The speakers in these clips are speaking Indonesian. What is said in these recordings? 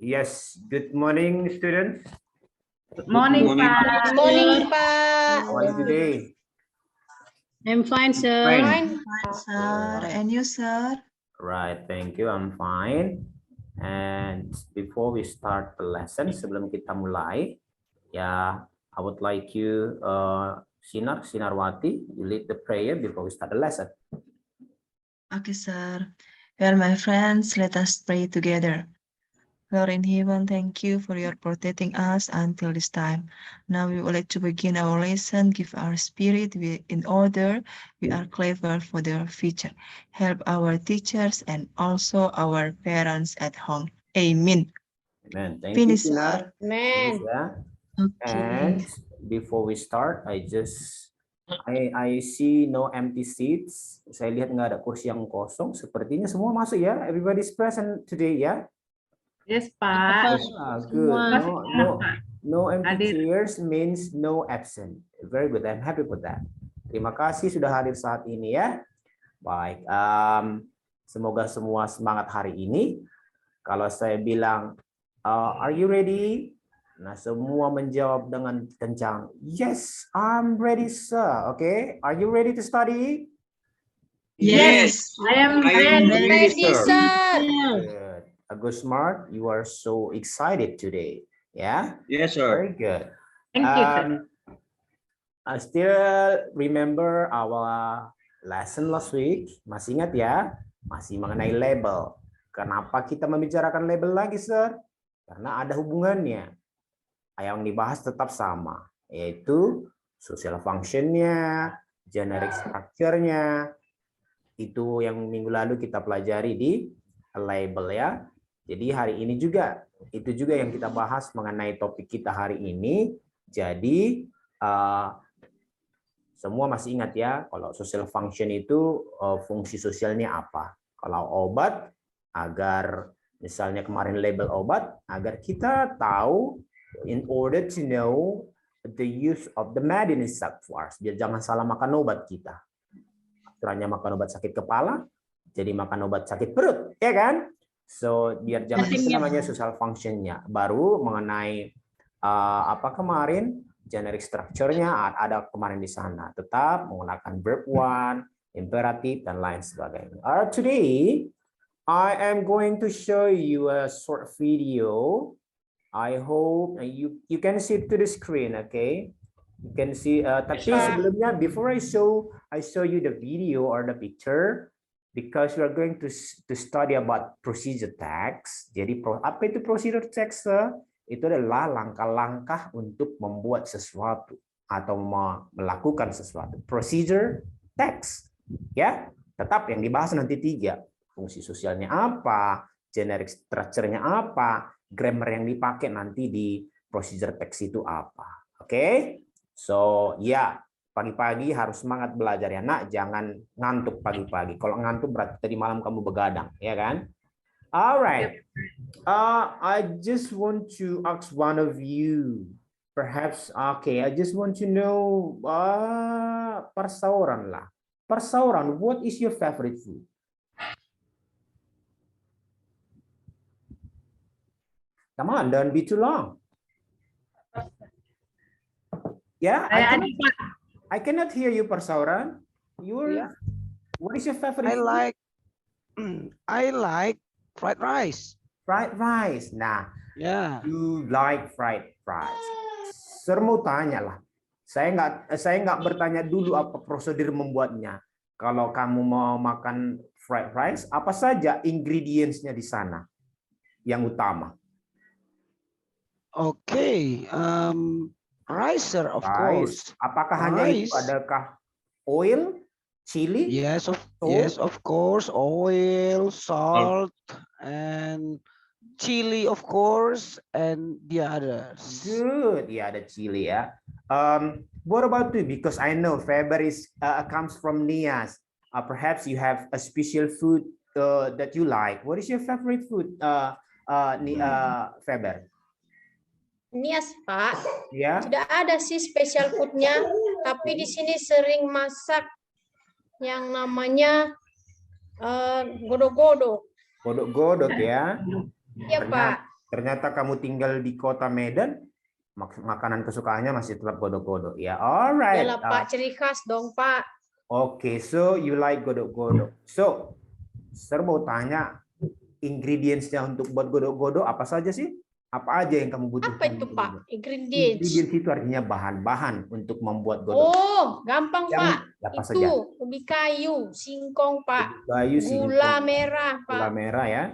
Yes, good morning, students. Good morning, Pak. Good morning, Pak. How are you today? I'm fine, sir. Fine. Sir, and you, sir? Right, thank you. I'm fine. And before we start the lesson, sebelum kita mulai, ya, I would like you, Sinarwati, you lead the prayer before we start the lesson. Okay, sir. Well, my friends, let us pray together. Lord in heaven, thank you for your protecting us until this time. Now we would like to begin our lesson. Give our spirit in order. We are clever for the future. Help our teachers and also our parents at home. Amen. Amen. Thank Finish, you, Sinar. sir. Amen. Yeah. Okay. And before we start, I see no empty seats. Saya lihat nggak ada kursi yang kosong. Sepertinya semua masuk ya. Everybody's present today ya. Yes, Pak. Good. No empty Hadir. chairs means no absent. Very good. I'm happy with that. Terima kasih sudah hadir saat ini ya. Baik. Semoga semua semangat hari ini. Kalau saya bilang, are you ready? Nah, semua menjawab dengan kencang. Yes, I'm ready, sir. Okay. Are you ready to study? Yes. I am Ready, sir. Good. Agus Smart, you are so excited today. Yeah? Yes, sir. Very good. Thank you, sir. I still remember our lesson last week. Masih ingat ya? Masih mengenai label. Kenapa kita membicarakan label lagi, sir? Karena ada hubungannya. Yang dibahas tetap sama, yaitu social function-nya, generic structure-nya. Itu yang minggu lalu kita pelajari di label ya. Jadi hari ini juga, itu juga yang kita bahas mengenai topik kita hari ini. Jadi semua masih ingat ya, kalau social function itu fungsi sosialnya apa. Kalau obat, agar misalnya kemarin label obat, agar kita tahu in order to know the use of the medicine substance. Biar jangan salah makan obat kita. Aturannya makan obat sakit kepala, jadi makan obat sakit perut, ya kan? So biar jangan itu namanya social function-nya. Baru mengenai apa kemarin generic structure-nya ada kemarin di sana. Tetap menggunakan verb one, imperatif dan lain sebagainya. Today I am going to show you a short video. I hope you can see to the screen, okay? You can see. Tapi sebelumnya, before I show you the video or the picture, because we are going to study about procedure text. Jadi apa itu procedure text? Itu adalah langkah-langkah untuk membuat sesuatu atau melakukan sesuatu. Procedure text, ya. Tetap yang dibahas nanti 3. Fungsi sosialnya apa, generic structure-nya apa, grammar yang dipakai nanti di procedure text itu apa. Oke? So, ya. Pagi-pagi harus semangat belajar ya, nak. Jangan ngantuk pagi-pagi. Kalau ngantuk berarti tadi malam kamu begadang, ya kan? Alright. I just want to ask one of you. Perhaps, okay, I just want to know, persauran lah. Persauran, what is your favorite food? Come on, don't be too long. Yeah, I cannot hear you, Persauran. What is your favorite? I like fried rice. Fried rice. Nah, Yeah. you like fried rice. Sir mau tanya lah. Saya nggak bertanya dulu apa prosedur membuatnya. Kalau kamu mau makan fried rice, apa saja ingredients-nya di sana yang utama? Okay. Rice, sir, of course. Apakah hanya itu? Rice. Adakah oil, chili? Yes, of course. Oil, salt, and chili, of course, and the others. Good. Yeah, the chili. Yeah. What about you? Because I know Faber comes from Nias. Perhaps you have a special food that you like. What is your favorite food, Faber? Nias, Pak. Ya. Tidak ada sih special food-nya, tapi di sini sering masak yang namanya godok-godok. Godok-godok ya. Iya, Pak. Ternyata kamu tinggal di kota Medan, makanan kesukaannya masih tetap godok-godok. Ya, alright. Yalah Pak, ciri khas dong Pak. Okay, so you like godok-godok. So, Sir mau tanya, ingredients-nya untuk buat godok-godok apa saja sih? Apa aja yang kamu butuhkan? Apa itu untuk Pak? membuat? Ingredients. Ingredients itu artinya bahan-bahan untuk membuat godok. Oh, gampang Pak. Apa Itu saja? ubi kayu, singkong Pak. Kayu, Gula merah gula Pak. merah ya.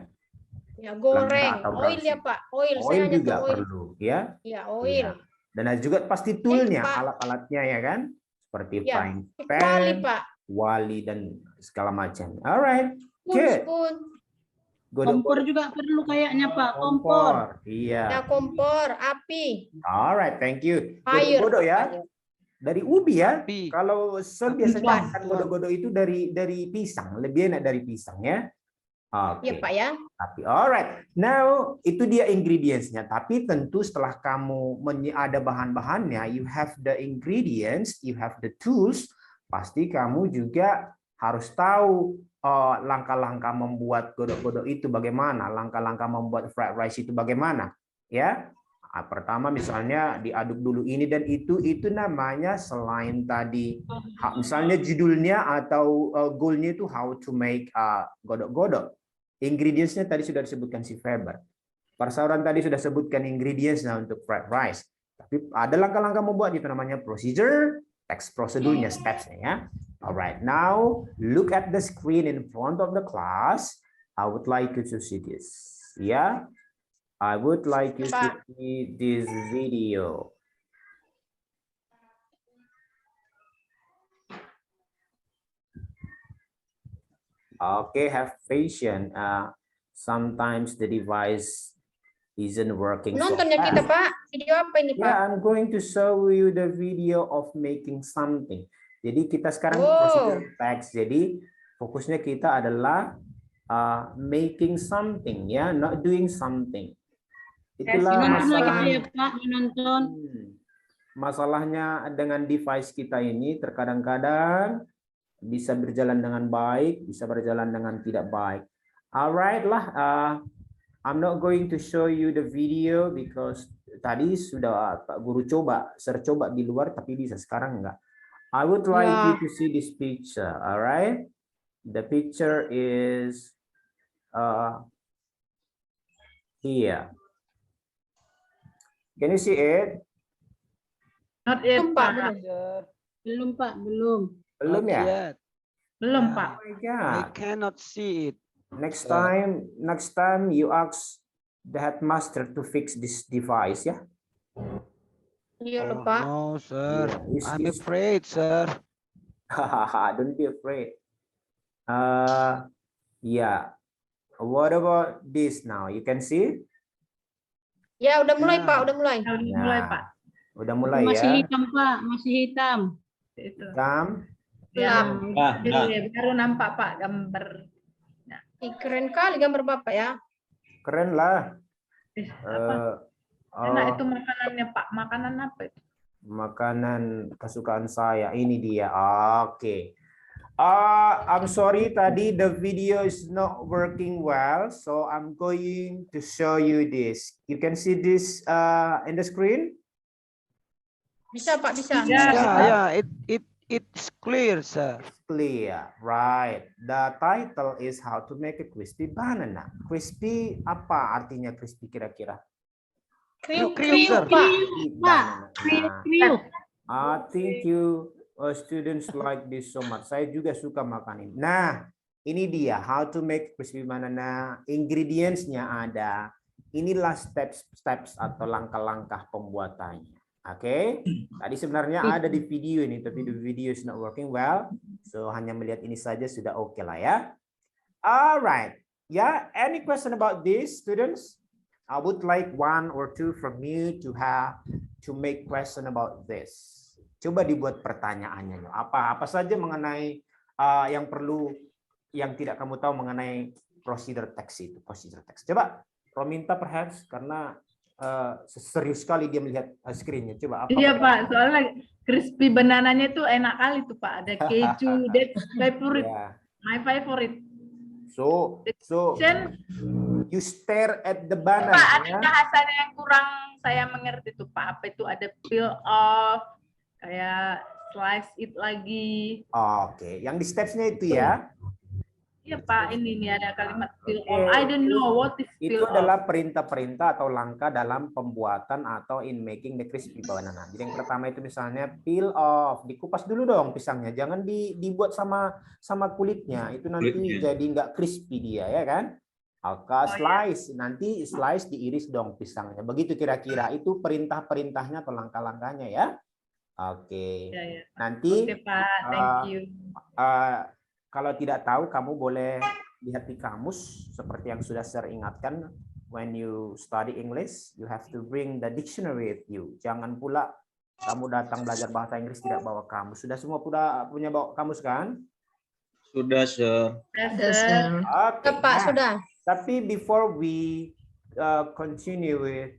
Ya goreng. atau Oil brown ya Pak. Oil. Saya Oil hanya juga tahu oil. perlu ya. Ya oil. Iya. Dan ada juga pasti toolnya, Pak. alat-alatnya ya kan? Seperti Ya, frying Kuali pan, Pak. wali dan segala macam. Alright. Spoon, Good. spoon. Kompor juga perlu kayaknya Pak, kompor. Iya. Ya kompor, api. Alright, thank you. Air. Godok-godok ya. Dari ubi ya. Api. Kalau Sir biasanya makan godok-godok itu dari pisang, lebih enak dari pisang ya. Oke. Ya Pak ya. Tapi alright. Now itu dia ingredients-nya. Tapi tentu setelah kamu ada bahan-bahannya, you have the ingredients, you have the tools, pasti kamu juga harus tahu langkah-langkah membuat godok-godok itu bagaimana, langkah-langkah membuat fried rice itu bagaimana, ya. Pertama misalnya diaduk dulu ini dan itu namanya selain tadi misalnya judulnya atau goalnya itu how to make godok-godok. Ingredients-nya tadi sudah disebutkan si Faber. Persauran tadi sudah sebutkan ingredients-nya untuk fried rice. Tapi ada langkah-langkah membuat itu namanya procedure, text prosedurnya, steps-nya ya. Alright, now look at the screen in front of the class. I would like you to see this. Yeah, I would like you to see this video. Okay, have patience. Sometimes the device isn't working. Nonton ya kita Pak. Video apa ini Pak? Yeah, I'm going to show you the video of making something. Jadi kita sekarang procedure text. Jadi fokusnya kita adalah making something, ya, not doing something. Itulah masalah. Ya, Pak, menonton. Masalahnya dengan device kita ini terkadang-kadang bisa berjalan dengan baik, bisa berjalan dengan tidak baik. Alright lah, I'm not going to show you the video because tadi sudah Pak Guru coba, coba di luar tapi bisa, sekarang enggak. I would like you to see this picture, alright? The picture is here. Can you see it? Not yet, Pak. Belum. Belum, Pak, belum. Belum ya? Yet. Belum, Oh Pak. my I God. cannot see it. Next time you ask the headmaster to fix this device, ya. Iya Oh, Pak. no, sir. Yeah, I'm afraid, sir. Don't be afraid. Yeah. What about this now? You can see? Ya udah mulai Ya. Pak, udah mulai. Udah mulai, Pak. Udah mulai Masih ya. hitam, Pak. Masih hitam. Itu. Hitam. Ya, Nah, baru nampak, Pak, gambar. Ih, keren kali gambar Bapak ya. Keren lah. Apa? Oh, Enak itu makanannya, Pak. Makanan apa itu? makanan kesukaan saya. Ini dia. Oke. I'm sorry tadi the video is not working well, so I'm going to show you this. You can see this in the screen. Bisa Pak, bisa. Ya. Yeah, it's clear, sir. Clear, right? The title is how to make a crispy banana. Crispy apa artinya crispy kira-kira? Kriuk, Kriuk, kriuk sir. Pak. Kriuk. Thank you, students like this so much. Saya juga suka makan ini. Nah, ini dia how to make crispy banana. Ingredients-nya ada. Inilah steps atau langkah-langkah pembuatannya. Oke, tadi sebenarnya ada di video ini, tapi the video is not working well. So hanya melihat ini saja sudah oke lah ya. Alright, yeah. Any question about this, students? I would like 1 or 2 from you to make question about this. Coba dibuat pertanyaannya. Apa saja mengenai yang tidak kamu tahu mengenai procedure text itu, procedure text. Coba Rominta perhaps karena serius sekali dia melihat screen-nya. Coba apa? Iya, Pak. Soalnya crispy banananya itu enak kali tuh, Pak. Ada keju. That's favorite. Yeah. My favorite. So Then, You stare at the Pak, banana. ada Ya. bahasanya yang kurang saya mengerti tuh Pak. Apa itu ada peel off, kayak slice it lagi. Oke, yang di stepsnya itu ya. Iya Pak, ini nih ada kalimat peel Oke. off. I don't know what is Itu peel off. adalah perintah-perintah atau langkah dalam pembuatan atau in making the crispy banana. Jadi yang pertama itu misalnya peel off, dikupas dulu dong pisangnya, jangan dibuat sama kulitnya, itu nanti jadi nggak crispy dia ya kan. Oke, slice, nanti slice diiris dong pisangnya. Begitu kira-kira itu perintah-perintahnya atau langkah-langkahnya ya. Oke. Ya, ya. Nanti Oke Pak, thank you. kalau tidak tahu, kamu boleh lihat di kamus seperti yang sudah saya ingatkan. When you study English, you have to bring the dictionary with you. Jangan pula kamu datang belajar bahasa Inggris tidak bawa kamus. Sudah semua punya bawa kamus kan? Sudah, Sir. Sudah, Sir. Oke. Pak, sudah. Tapi before we continue with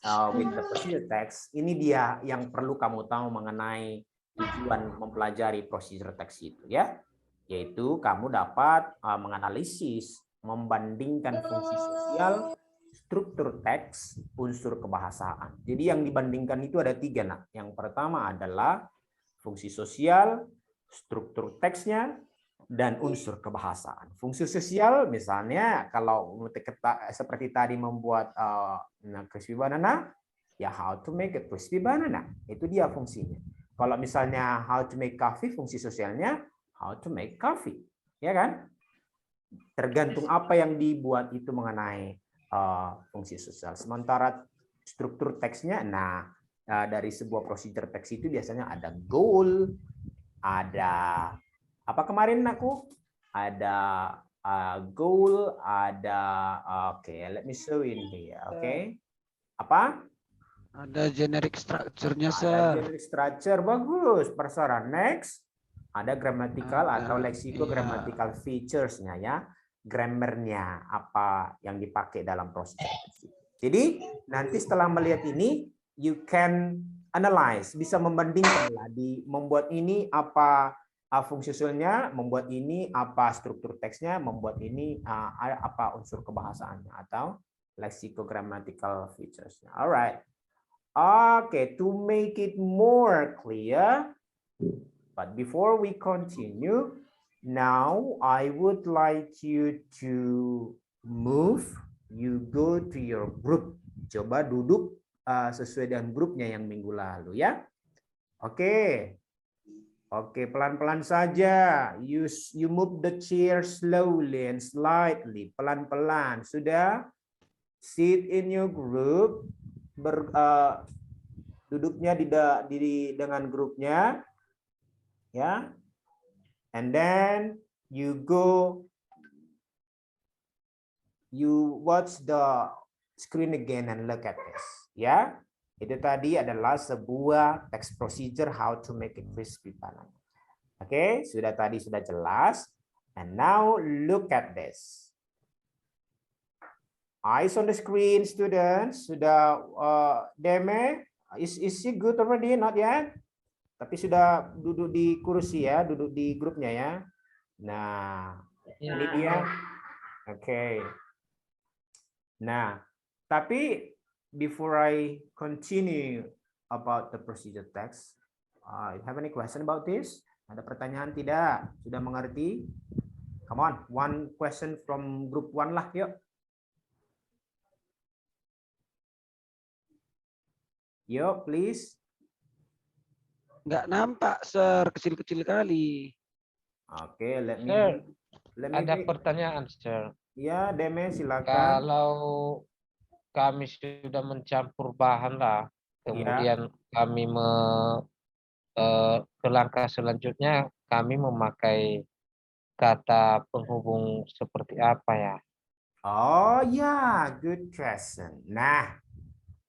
the procedure text, ini dia yang perlu kamu tahu mengenai tujuan mempelajari procedure text itu ya, yaitu kamu dapat menganalisis, membandingkan fungsi sosial, struktur teks, unsur kebahasaan. Jadi yang dibandingkan itu ada 3 nak. Yang pertama adalah fungsi sosial, struktur teksnya, dan unsur kebahasaan. Fungsi sosial misalnya kalau seperti tadi membuat crispy banana, ya how to make a crispy banana. Itu dia fungsinya. Kalau misalnya how to make coffee, fungsi sosialnya how to make coffee, ya kan? Tergantung apa yang dibuat itu mengenai fungsi sosial. Sementara struktur teksnya, nah dari sebuah procedure teks itu biasanya ada goal, ada apa kemarin aku? Ada goal, ada let me show in here, Apa? Ada generic structure-nya, Ada Sir. generic structure, bagus. Persoalan next, ada grammatical atau lexico-grammatical features-nya ya. Grammarnya apa yang dipakai dalam proses. Jadi nanti setelah melihat ini, you can analyze, bisa membandingkan lah, membuat ini apa fungsi sosialnya, membuat ini apa struktur teksnya, membuat ini apa unsur kebahasaannya atau lexico-grammatical features-nya. Alright. Okay, to make it more clear, but before we continue, now I would like you to move, you go to your group. Coba duduk sesuai dengan grupnya yang minggu lalu ya. Oke. Oke, pelan-pelan saja. You move the chair slowly and slightly, pelan-pelan. Sudah? Sit in your group. Duduknya dengan grupnya, ya. And then you watch the screen again and look at this, ya. Itu tadi adalah sebuah text procedure how to make a crispy banana. Oke, sudah jelas. And now look at this. Eyes on the screen, students. Sudah Deme, is she good already? Not yet. Tapi sudah duduk di kursi ya, duduk di grupnya ya. Nah, ini dia. Oke. Nah, tapi before I continue about the procedure text, you have any question about this? Ada pertanyaan tidak? Sudah mengerti? Come on, one question from group 1 lah, yuk. Yuk, please. Nggak nampak, Sir. Kecil-kecil kali. Oke, let me Ada pertanyaan, Sir. Ya, Deme, silakan. Kalau kami sudah mencampur bahan lah, kemudian kami ke langkah selanjutnya, kami memakai kata penghubung seperti apa ya? Oh ya, good question. Nah,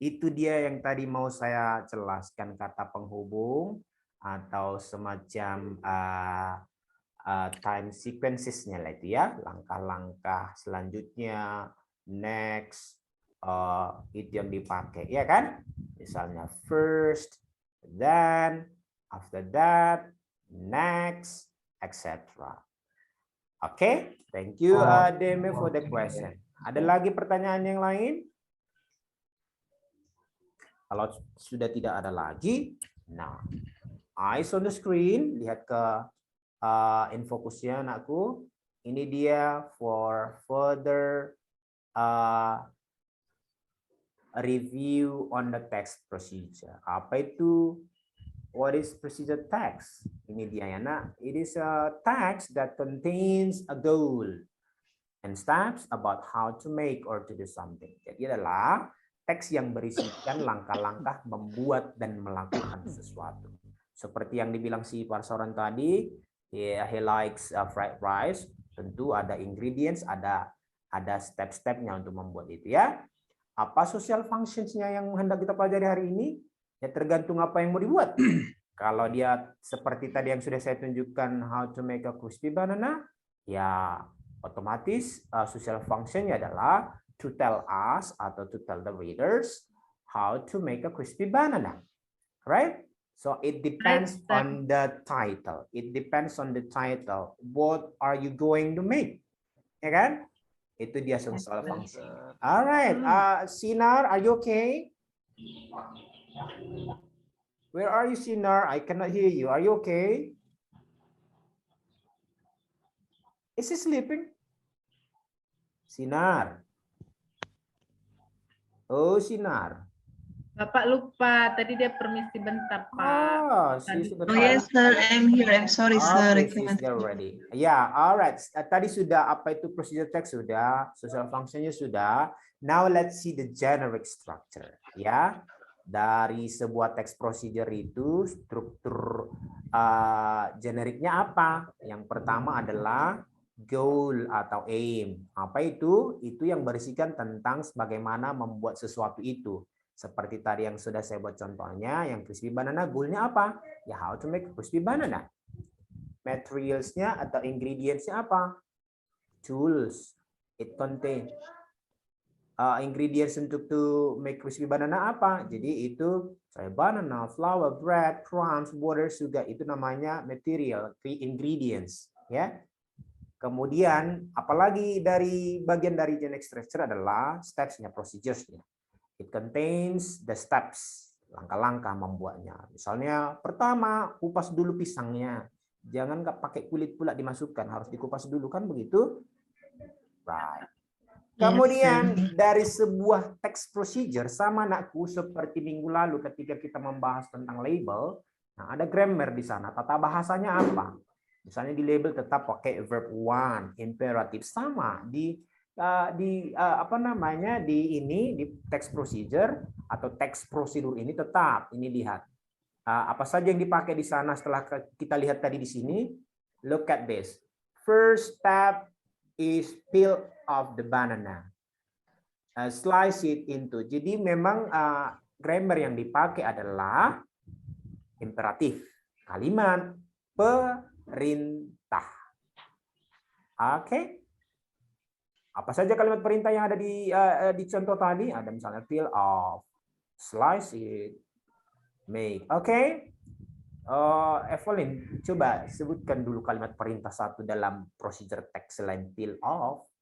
itu dia yang tadi mau saya jelaskan, kata penghubung atau semacam time sequences-nya lah itu ya, langkah-langkah selanjutnya, next, itu yang dipakai ya kan? Misalnya first, then, after that, next, etc. Oke, thank you Deme for the question. Ada lagi pertanyaan yang lain? Kalau sudah tidak ada lagi, nah, eyes on the screen, lihat ke infokusnya anakku. Ini dia for further review on the text procedure. Apa itu? What is procedure text? Ini dia ya nak. It is a text that contains a goal and steps about how to make or to do something. Jadi adalah teks yang berisikan langkah-langkah membuat dan melakukan sesuatu. Seperti yang dibilang si Parsoran tadi, he likes fried rice. Tentu ada ingredients, ada step-stepnya untuk membuat itu ya. Apa social functions-nya yang hendak kita pelajari hari ini? Ya tergantung apa yang mau dibuat. Kalau dia seperti tadi yang sudah saya tunjukkan how to make a crispy banana, ya otomatis social function-nya adalah to tell us atau to tell the readers how to make a crispy banana. Right? So it depends on the title. It depends on the title. What are you going to make? Ya kan? Itu dia social function. Alright, Sinar, are you okay? Where are you, Sinar? I cannot hear you. Are you okay? Is he sleeping? Sinar. Oh, Sinar. Bapak lupa, tadi dia permisi bentar, Pak. Oh, Oh yes, sir. I'm here. I'm sorry, sir. I Okay, can't- she's ready. Yeah, alright. Tadi sudah apa itu procedure text sudah, social functionnya sudah. Now let's see the generic structure. Ya, dari sebuah text procedure itu struktur generiknya apa? Yang pertama adalah goal atau aim. Apa itu? Itu yang berisikan tentang bagaimana membuat sesuatu itu. Seperti tadi yang sudah saya buat contohnya, yang crispy banana, goalnya apa? Ya, how to make crispy banana. Materialsnya atau ingredientsnya apa? Tools. It contain ingredients untuk to make crispy banana apa? Jadi itu banana, flour, bread, crumbs, water juga itu namanya material, ingredients, ya. Kemudian apalagi dari bagian dari generic structure adalah steps-nya, procedures-nya. It contains the steps, langkah-langkah membuatnya. Misalnya pertama, kupas dulu pisangnya. Jangan nggak pakai kulit pula dimasukkan, harus dikupas dulu kan begitu? Right. Kemudian dari sebuah text procedure sama anakku seperti minggu lalu ketika kita membahas tentang label, nah ada grammar di sana. Tata bahasanya apa? Misalnya di label tetap pakai verb one, imperatif sama di apa namanya di text procedure atau text prosedur ini tetap ini lihat apa saja yang dipakai di sana setelah kita lihat tadi di sini. Look at this. First step is peel off the banana. Slice it into. Jadi memang grammar yang dipakai adalah imperatif, kalimat perintah. Oke. Apa saja kalimat perintah yang ada di contoh tadi? Ada misalnya peel off, slice it, make. Oke. Evelyn, coba sebutkan dulu kalimat perintah satu dalam procedure text selain peel off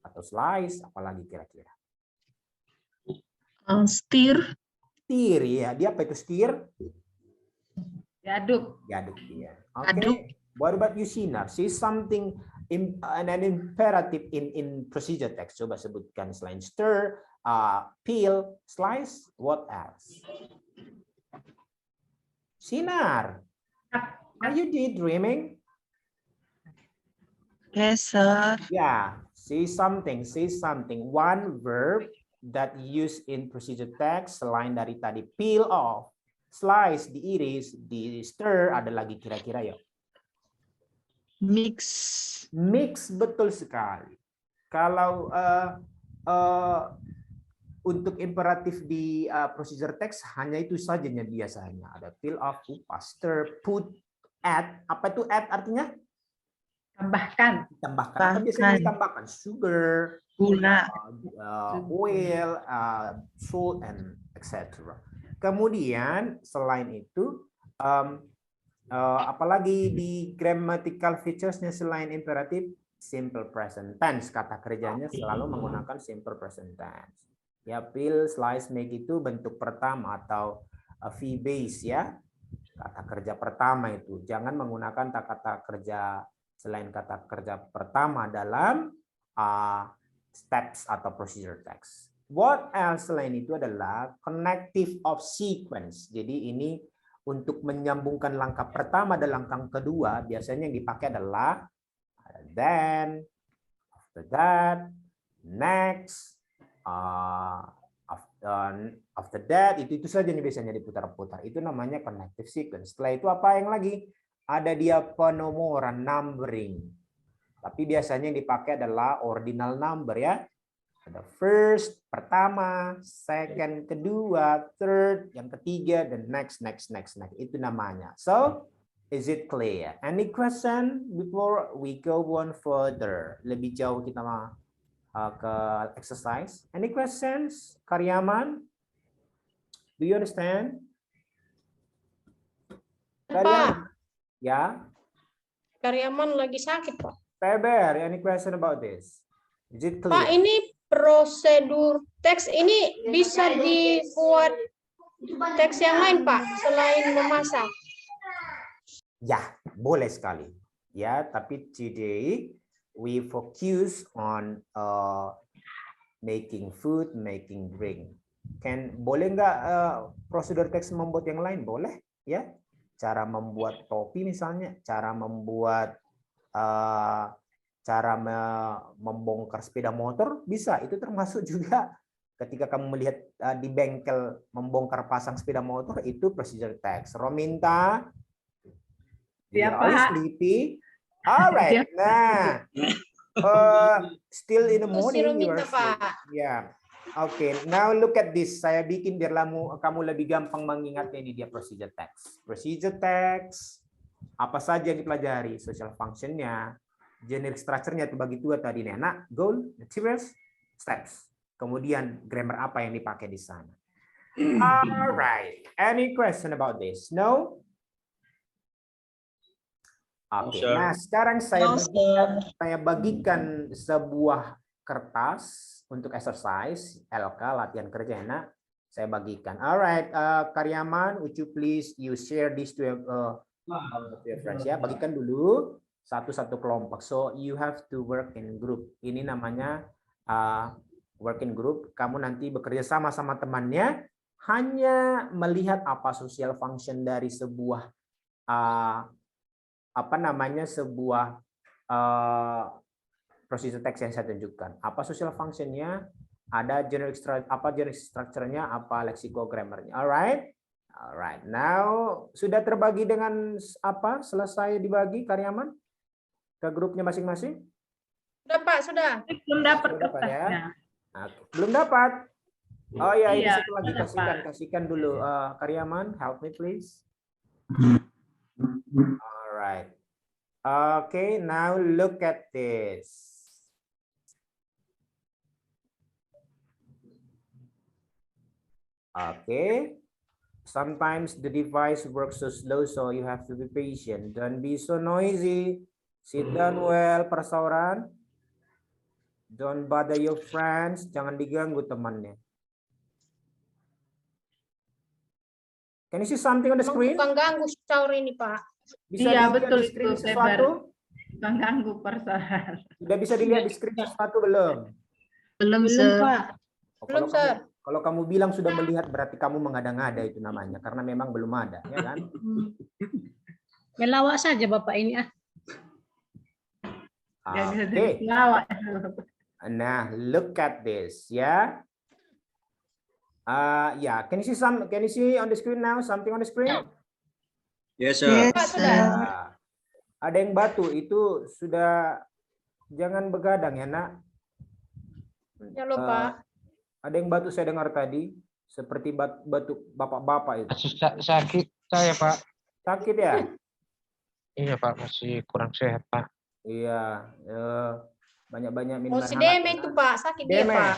atau slice, apalagi kira-kira? Stir. Stir ya. Dia apa itu stir? Diaduk. Diaduk dia. Aduk. Okay. What about you, Sinar? Say something an imperative in procedure text. Coba sebutkan selain stir, peel, slice, what else? Sinar, are you daydreaming? Yes, sir. Yeah, say something. One verb that used in procedure text selain dari tadi peel off, slice, diiris, di stir, ada lagi kira-kira ya? Mix. Mix, betul sekali. Kalau untuk imperatif di procedure text hanya itu saja biasanya. Ada peel off, kupas, stir, put, add. Apa itu add artinya? Tambahkan. Tambahkan. Apa biasanya ditambahkan? Sugar, Gula. oil, salt, and etc. Kemudian selain itu Apalagi di grammatical featuresnya selain imperatif, simple present tense. Kata kerjanya selalu menggunakan simple present tense. Ya, peel, slice, make itu bentuk pertama atau V base ya. Kata kerja pertama itu. Jangan menggunakan kata kerja selain kata kerja pertama dalam steps atau procedure text. What else selain itu adalah connective of sequence. Jadi ini untuk menyambungkan langkah pertama dan langkah kedua, biasanya yang dipakai adalah then, after that, next, after that, itu saja nih biasanya diputar-putar. Itu namanya connective sequence. Setelah itu apa yang lagi? Ada dia penomoran, numbering. Tapi biasanya yang dipakai adalah ordinal number ya. Ada first, pertama, second, kedua, third, yang ketiga, dan next. Itu namanya. So, is it clear? Any question before we go on further? Lebih jauh kita ke exercise. Any questions? Karyaman? Do you understand? Karyaman? Ya? Karyaman lagi sakit, Pak. Feber, any question about this? Is it clear? Pak, ini prosedur teks ini bisa dibuat teks yang lain, Pak, selain memasak. Ya, boleh sekali. Ya, tapi today we focus on making food, making drink. Boleh nggak prosedur teks membuat yang lain? Boleh, ya. Cara membuat topi misalnya, cara membuat membongkar sepeda motor bisa. Itu termasuk juga ketika kamu melihat di bengkel membongkar pasang sepeda motor, itu procedure text. Rominta, Ya, are you Pak. sleepy? Alright. Nah, still in the Itu si morning you Rominta, are sleepy. Pak. Yeah. Oke, now look at this. Saya bikin biar kamu lebih gampang mengingatnya. Ini dia procedure text. Procedure text, apa saja yang dipelajari? Social function-nya, generic structure-nya itu bagi dua tadi nih. Nah, goal, materials, steps. Kemudian grammar apa yang dipakai di sana. Alright. Any question about this? No? Oke. Sir. Nah, sekarang saya bagikan sebuah kertas untuk exercise LK latihan kerja enak. Saya bagikan. Alright, Karyaman, would you please share this to your friends ya. Bagikan dulu satu-satu kelompok. So you have to work in group. Ini namanya working group. Kamu nanti bekerja sama temannya, hanya melihat apa social function dari sebuah sebuah procedure text yang saya tunjukkan. Apa social function-nya? Ada generic structure-nya, apa lexicogrammarnya. Alright. Now sudah terbagi dengan apa? Selesai dibagi Karyaman ke grupnya masing-masing? Sudah, Pak, sudah. Belum dapat Sudah dapat ya? kertasnya. Belum dapat. Oh ya, ini Iya, satu lagi kasihkan dulu Karyaman, help me please. Alright. Okay, now look at this. Okay. Sometimes the device works so slow, so you have to be patient. Don't be so noisy. Sit down well, persauran. Don't bother your friends. Jangan diganggu temannya. Can you see something on the screen? Tukang ganggu sahur ini, Pak. Bisa Iya, dilihat betul di screen itu, sesuatu? Bang ganggu persoalan. Sudah bisa dilihat di screen sesuatu belum? Belum, Sir. Pak. Oh, Belum, Sir. Kalau kamu bilang sudah melihat, berarti kamu mengada-ngada itu namanya, karena memang belum ada, ya kan? Melawak saja Bapak ini. Oke. Nah, look at this, ya. Yeah, can you see on the screen now? Something on the screen? Yes, sir. Pak, sudah. Ada yang batu itu sudah, jangan begadang ya nak. Ya loh, Pak. Ada yang batu saya dengar tadi, seperti batu bapak-bapak itu. Sakit saya, Pak. Sakit ya? Iya, Pak. Masih kurang sehat, Pak. Iya. Banyak-banyak minum Oh, air si hangat, Deme ya, itu, nak. Pak. Sakit dia, Deme. Pak.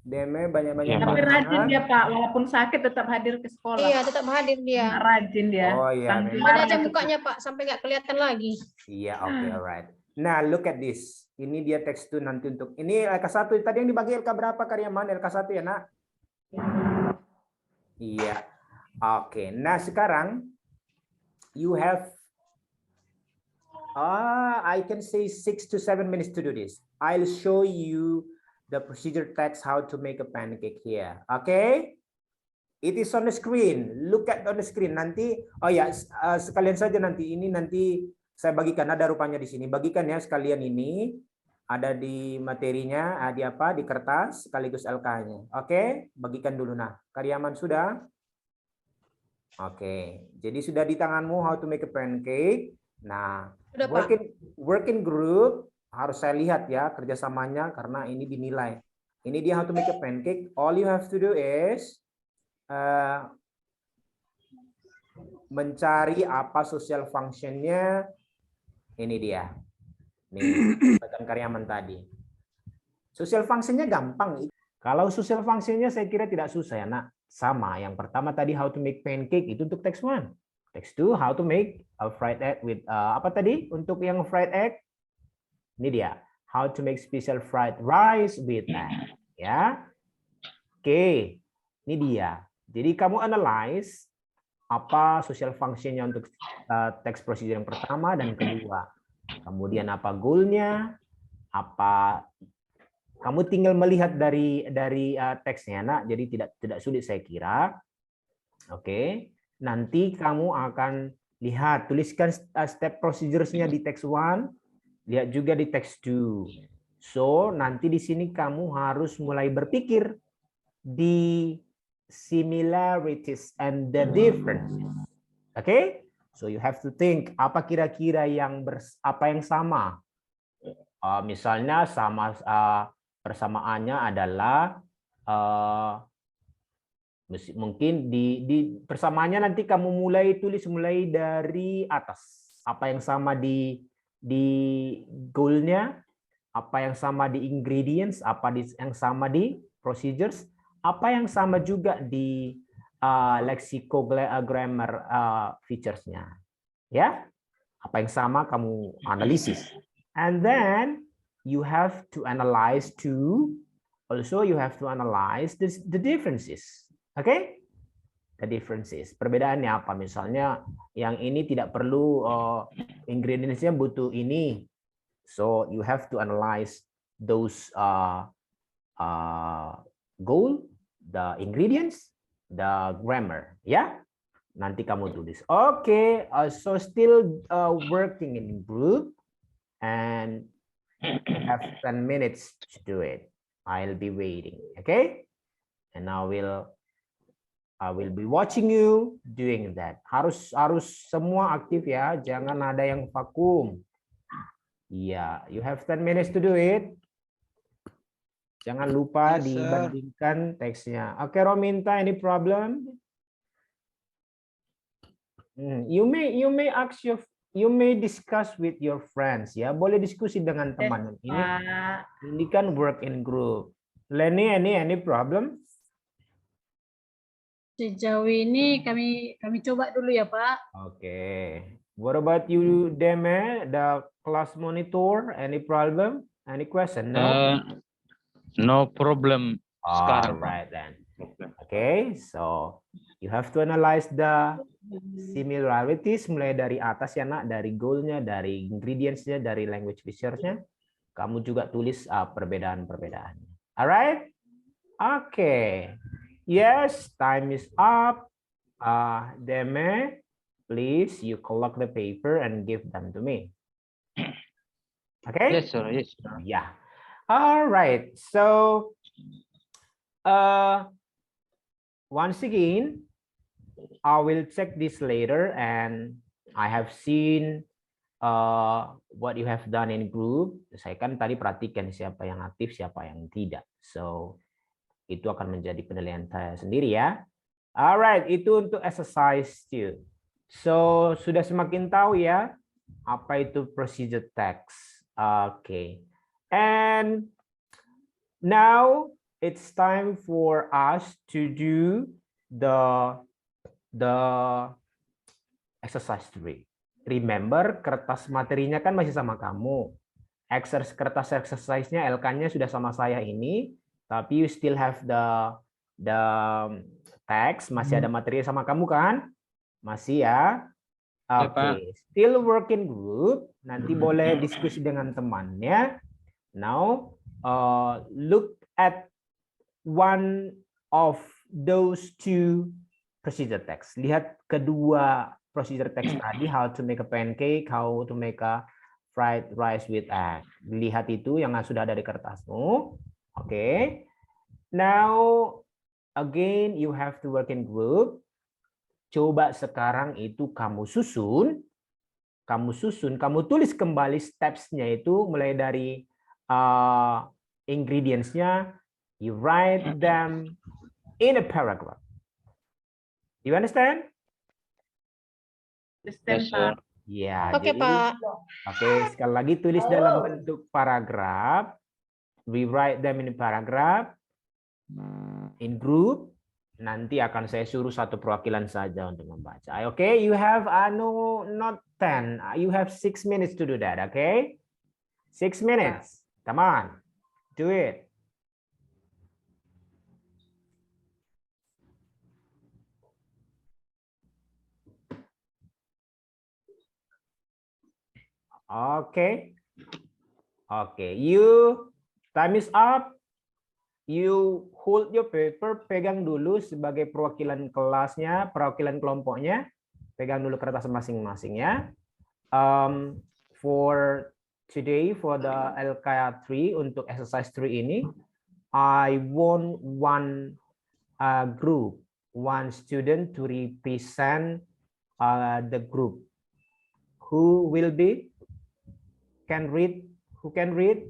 Deme banyak-banyak Iya, Pak. Tapi rajin semangat. dia Pak, walaupun sakit tetap hadir ke sekolah. Iya, tetap hadir dia. Rajin dia. Oh iya, Sang memang. Ada Gemar aja tetap. mukanya Pak, sampai nggak kelihatan lagi. Iya, oke, alright. Nah, look at this. Ini dia teks 2 nanti untuk ini LK1 tadi yang dibagi LK berapa Karyaman? LK1 ya, Nak? Iya. Oke. Nah, sekarang you have I can say 6 to 7 minutes to do this. I'll show you the procedure text how to make a pancake here. Okay? It is on the screen. Look at on the screen. Nanti, oh ya, sekalian saja nanti ini nanti saya bagikan, ada rupanya di sini. Bagikan ya sekalian ini. Ada di materinya, di apa? Di kertas sekaligus LK-nya. Oke, bagikan dulu. Nah, Karyaman sudah? Oke, jadi sudah di tanganmu how to make a pancake. Nah, Sudah Pak. working group harus saya lihat ya kerjasamanya karena ini dinilai. Ini dia how to make a pancake. All you have to do is mencari apa social function-nya. Ini dia. Nih, bagian Karyaman tadi. Social function-nya gampang. Kalau social function-nya saya kira tidak susah ya, Nak. Sama. Yang pertama tadi how to make pancake itu untuk text 1. Text 2 how to make a fried egg with apa tadi? Untuk yang fried egg. Ini dia. How to make special fried rice with egg. Ya. Oke. Ini dia. Jadi kamu analyze apa social function-nya untuk text procedure yang pertama dan kedua. Kemudian apa goal-nya? Apa kamu tinggal melihat dari teksnya, Nak. Jadi tidak sulit saya kira. Oke. Nanti kamu akan lihat, tuliskan step procedures-nya di text 1, lihat juga di text 2. So, nanti di sini kamu harus mulai berpikir di similarities and the differences. Oke? So you have to think apa kira-kira yang sama. Misalnya persamaannya adalah mungkin di persamaannya nanti kamu tulis mulai dari atas. Apa yang sama di goal-nya, apa yang sama di ingredients, yang sama di procedures, apa yang sama juga di grammar features-nya. Ya, apa yang sama kamu analisis. And then you have to analyze too. Also you have to analyze the differences. Okay? The differences. Perbedaannya apa? Misalnya yang ini tidak perlu ingredients-nya butuh ini. So you have to analyze those goal, the ingredients, the grammar, ya. Nanti kamu tulis. Oke, so still working in group and have 10 minutes to do it. I'll be waiting, okay? And I will be watching you doing that. Harus semua aktif ya, jangan ada yang vakum. Iya, you have 10 minutes to do it. Jangan lupa Yes, sir. dibandingkan teksnya. Oke, Rominta, any problem? You may discuss with your friends ya. Boleh diskusi dengan teman. Ini kan work in group. Leni, any problem? Sejauh ini kami coba dulu ya Pak. Oke. What about you, Deme, the class monitor? Any problem? Any question? No. No problem sekarang, Pak. Alright then. Okay, so you have to analyze the similarities mulai dari atas ya, Nak, dari goal-nya, dari ingredients-nya, dari language features-nya. Kamu juga tulis perbedaan-perbedaannya. Alright? Okay. Yes, time is up. Deme, please you collect the paper and give them to me. Okay? Yes, sir. Yes, sir. Yeah. All right. So, once again, I will check this later, and I have seen what you have done in group. Saya kan tadi perhatikan siapa yang aktif, siapa yang tidak. So, itu akan menjadi penilaian saya sendiri ya. Alright, itu untuk exercise 2. So, sudah semakin tahu ya apa itu procedure text. Okay. And now it's time for us to do the exercise 3. Remember, kertas materinya kan masih sama kamu. Kertas exercise-nya LK-nya sudah sama saya ini, tapi you still have the text, masih ada materi sama kamu kan? Masih ya? Oke, still working group. Nanti boleh diskusi dengan temannya. Now, look at one of those two procedure text. Lihat kedua procedure text tadi, how to make a pancake, how to make a fried rice with egg. Lihat itu yang sudah ada di kertasmu. Oke. Now, again, you have to work in group. Coba sekarang itu kamu susun, kamu tulis kembali steps-nya itu mulai dari ingredients-nya, you write them in a paragraph. You understand? Yes, sir. Ya, Oke, jadi, Pak. oke, sekali lagi tulis dalam bentuk paragraf. We write them in a paragraph, in group. Nanti akan saya suruh satu perwakilan saja untuk membaca. Oke, you have no, not 10. You have 6 minutes to do that. Okay, 6 minutes. Come on, do it. Okay. Okay, time is up. You hold your paper, pegang dulu sebagai perwakilan kelasnya, perwakilan kelompoknya. Pegang dulu kertas masing-masing ya. For today, for the LK3 untuk exercise 3 ini, I want one group, one student to represent the group. Who will be? Who can read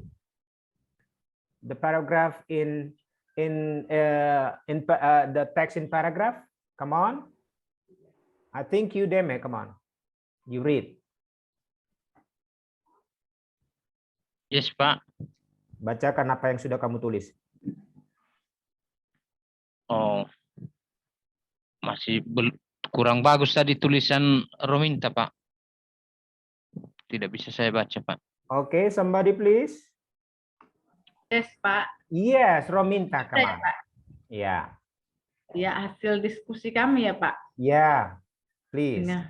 the paragraph in the text in paragraph? Come on. I think you, Deme, come on. You read. Yes, Pak. Bacakan apa yang sudah kamu tulis. Oh, masih kurang bagus tadi tulisan Rominta, Pak. Tidak bisa saya baca, Pak. Okay, somebody please. Yes, Pak. Yes, Rominta, come on. Ya. Ya, hasil diskusi kami ya, Pak. Ya, please. Nah.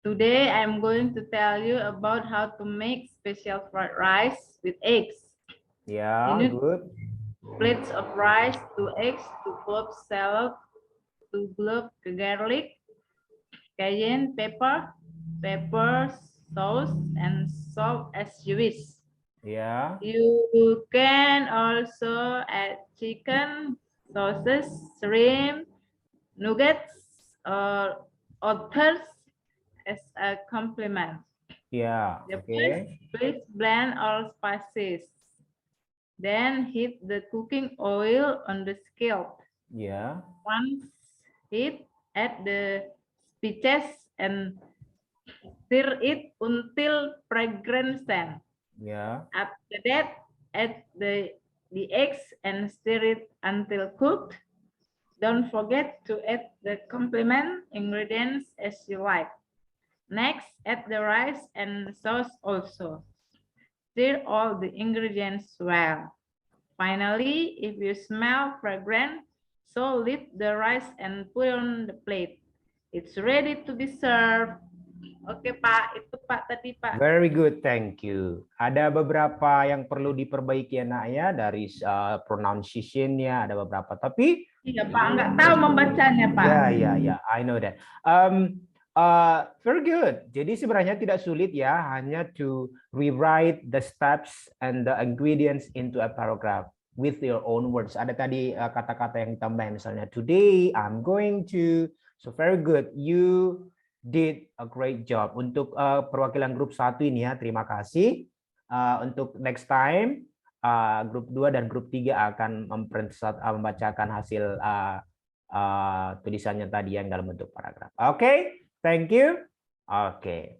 Today I'm going to tell you about how to make special fried rice with eggs. Yeah, good. Plates of rice, 2 eggs, 2 cloves salad, 2 cloves garlic, cayenne pepper, sauce, and salt as you wish. Yeah. You can also add chicken, sauces, shrimp, nuggets, or others as a complement. Yeah. Okay. Please blend all spices. Then heat the cooking oil on the skillet. Yeah. Once heat, add the spices and stir it until fragrance. Yeah. After that, add the eggs and stir it until cooked. Don't forget to add the complement ingredients as you like. Next, add the rice and sauce also. Stir all the ingredients well. Finally, if you smell fragrant, so lift the rice and put on the plate. It's ready to be served. Oke, Pak, itu Pak tadi, Pak. Very good, thank you. Ada beberapa yang perlu diperbaiki anak ya, dari pronunciation-nya ada beberapa, tapi iya, Pak, nggak tahu membacanya, Pak. Ya, I know that. Very good. Jadi sebenarnya tidak sulit ya, hanya to rewrite the steps and the ingredients into a paragraph with your own words. Ada tadi kata-kata yang ditambah, misalnya today I'm going to. So very good. You did a great job. Untuk perwakilan grup 1 ini ya, terima kasih. Untuk next time, grup 2 dan grup 3 akan membacakan hasil tulisannya tadi yang dalam bentuk paragraf. Okay, thank you. Okay.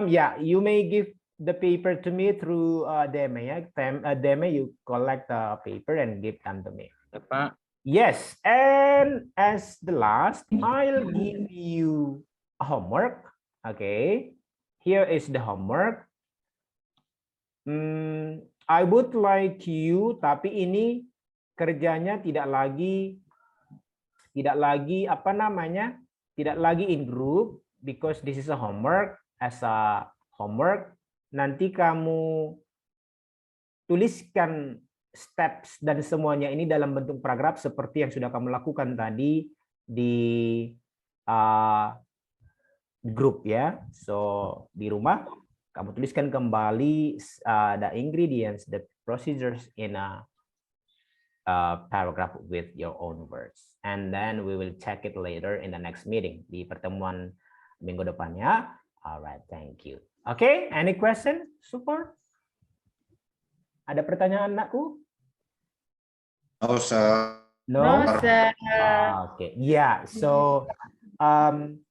Yeah, you may give the paper to me through Deme, ya. Deme, you collect the paper and give them to me. Ya, Pak. Yes, and as the last, I'll give you a homework. Okay, here is the homework. I would like you, tapi ini kerjanya tidak lagi apa namanya, tidak lagi in group, because this is a homework. As a homework, nanti kamu tuliskan steps dan semuanya ini dalam bentuk paragraf seperti yang sudah kamu lakukan tadi di grup ya. So di rumah kamu tuliskan kembali the ingredients, the procedures in a paragraph with your own words, and then we will check it later in the next meeting, di pertemuan minggu depannya. Alright, thank you. Okay, any question? Super. Ada pertanyaan, anakku? No, sir. No, sir. Oke, ya. So,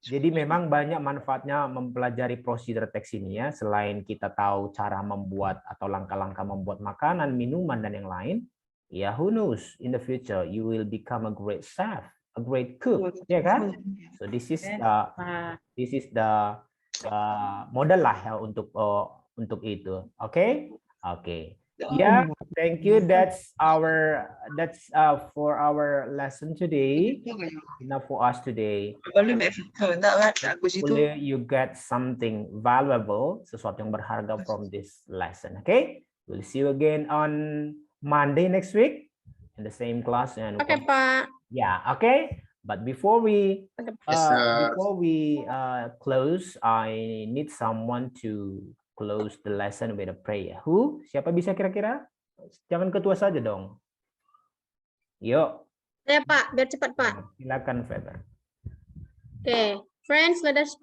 jadi memang banyak manfaatnya mempelajari prosedur teks ini ya. Selain kita tahu cara membuat atau langkah-langkah membuat makanan, minuman dan yang lain, ya who knows in the future you will become a great chef, a great cook, ya kan? So this is the model lah ya untuk itu. Oke? Oke. Yeah, thank you. That's for our lesson today. Enough for us today. Hopefully you get something valuable, sesuatu yang berharga from this lesson. Okay, we'll see you again on Monday next week in the same class. And Oke, Pak. yeah, okay. But before we Yes, sir. close, I need someone to close the lesson with a prayer. Who? Siapa bisa kira-kira? Jangan ketua saja dong. Yuk. Saya, Pak, biar cepat, Pak. Silakan, Feather. Okay, friends, let us.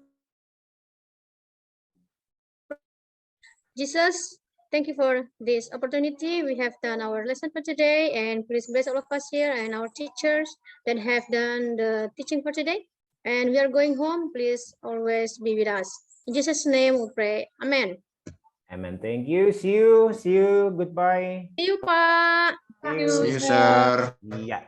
Jesus, thank you for this opportunity. We have done our lesson for today, and please bless all of us here and our teachers that have done the teaching for today. And we are going home. Please always be with us. In Jesus' name we pray. Amen. Amen. Thank you. See you. Goodbye. See you, Pak. See you. See you, sir. Yeah.